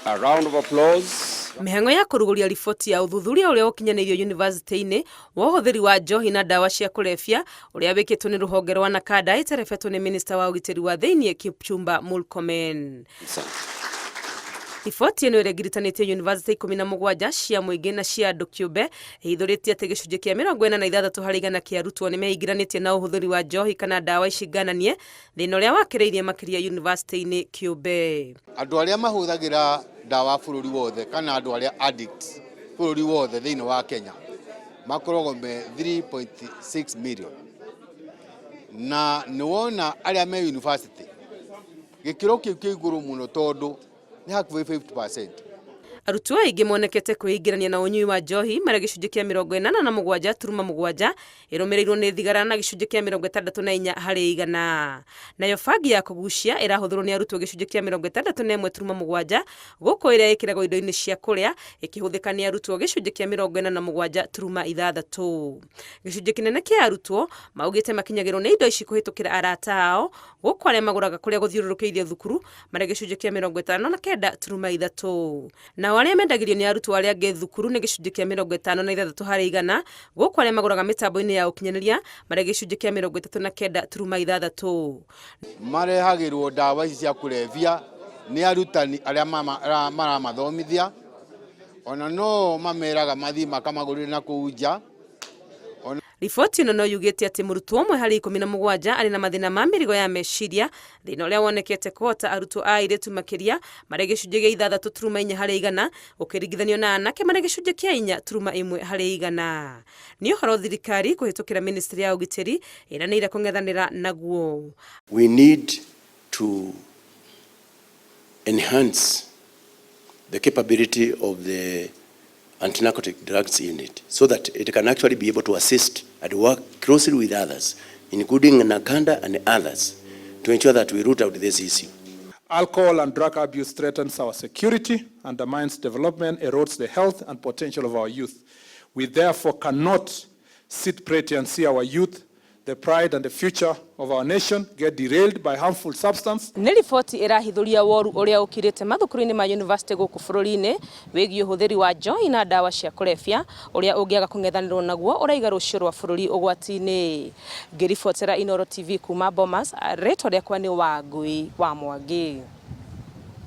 A round of applause. Mihango ya kuruguria riboti ya uthuthuria uria ukinyanirio university-ini wa uhuthiri wa njohi na dawa cia kulevya uria wikitwo ni ruhonge rwa Nakada iterebetwo ni minister wa ugitiri wa thiini Kipchumba Murkomen. Riboti ino iregiritanĩtie university 17 cia mũingĩ na cia andũ kĩũmbe ithũrĩtie atĩ gĩcunjĩ kĩa 46% kĩa arutwo nĩ meingĩranĩtie na ũhũthĩri wa njohi kana dawa ici ngananie thĩna ũrĩa wakĩrĩirie makĩria university-inĩ kĩũmbe. Andũ arĩa mahũthagĩra dawa bũrũri wothe kana andũ arĩa addicts bũrũri wothe thĩinĩ wa Kenya makoragwo me 3.6 million. Na nĩwona arĩa me university gĩkĩro kĩu kĩ igũrũ mũno tondũ ni hakuhĩ 50%. Arutwo aingĩ monekete kwĩingĩrania na ũnyui wa njohi marĩ gĩcunjĩ kĩa 87.7 ĩrũmĩrĩirwo nĩ thigara na gĩcunjĩ kĩa 64 harĩ igana. Nayo bangi ya kũgucia ĩrahũthĩrwo nĩ arutwo gĩcunjĩ kĩa 61.7 gũkũ ĩrĩa ĩkĩragwo indo-inĩ cia kũrĩa ĩkĩhũthĩka nĩ arutwo gĩcunjĩ kĩa 47.6. Gĩcunjĩ kĩnene kĩa arutwo maugĩte makinyagĩrwo nĩ indo ici kũhĩtũkĩra arata ao gũkũ arĩa magũraga kũrĩa gũthiũrũrũkĩirie thukuru marĩ gĩcunjĩ kĩa 59.3. Na arĩa mendagĩrio nĩ arutwo arĩa angĩ thukuru nĩ gĩcunjĩ kĩa 56 harĩ igana gũkũ arĩa magũraga mĩtambo-inĩ ya ũkinyanĩria marĩ gĩcunjĩ kĩa 39.6. Marehagĩrwo dawa ici cia kulevya nĩ arutani arĩa maramathomithia ona no mameraga mathi makamagũrĩra na kũu nja. Riboti ĩno no yugĩte atĩ mũrutwo ũmwe harĩ 17 arĩ na mathĩna ma mĩrigo ya meciria, thĩna ũrĩa wonekete kũhota arutwo a airĩtu makĩria marĩ gĩcunjĩ gĩa 6.4 harĩ igana ũkĩringithanio na anake marĩ gĩcunjĩ kĩa 4.1 harĩ igana. Nĩ ũhoro thirikari kũhĩtũkĩra ministry ya ũgitĩri ĩranĩire kũng'ethanĩra naguo. We need to enhance the capability of the anti-narcotic drugs unit so that it can actually be able to assist and work closely with others, including Nakada and others, to ensure that we root out this issue. Alcohol and drug abuse threatens our security, undermines development, erodes the health and potential of our youth. We therefore cannot sit pretty and see our youth, the pride and the future of our nation, get derailed by harmful substance. Nĩ riboti ĩrahithũria woru ũrĩa ũkirĩte mathukuru-inĩ ma university gũkũ bũrũri-inĩ wĩgiĩ ũhũthĩri wa njohi na dawa cia kulevya ũrĩa ũngĩaga kũng'ethanĩrwo naguo ũraiga rũciũ rwa bũrũri ũgwati-inĩ. Ngĩribotera Inooro TV kuma Bomas, rĩtwa rĩakwa nĩ Wangui wa Mwangi.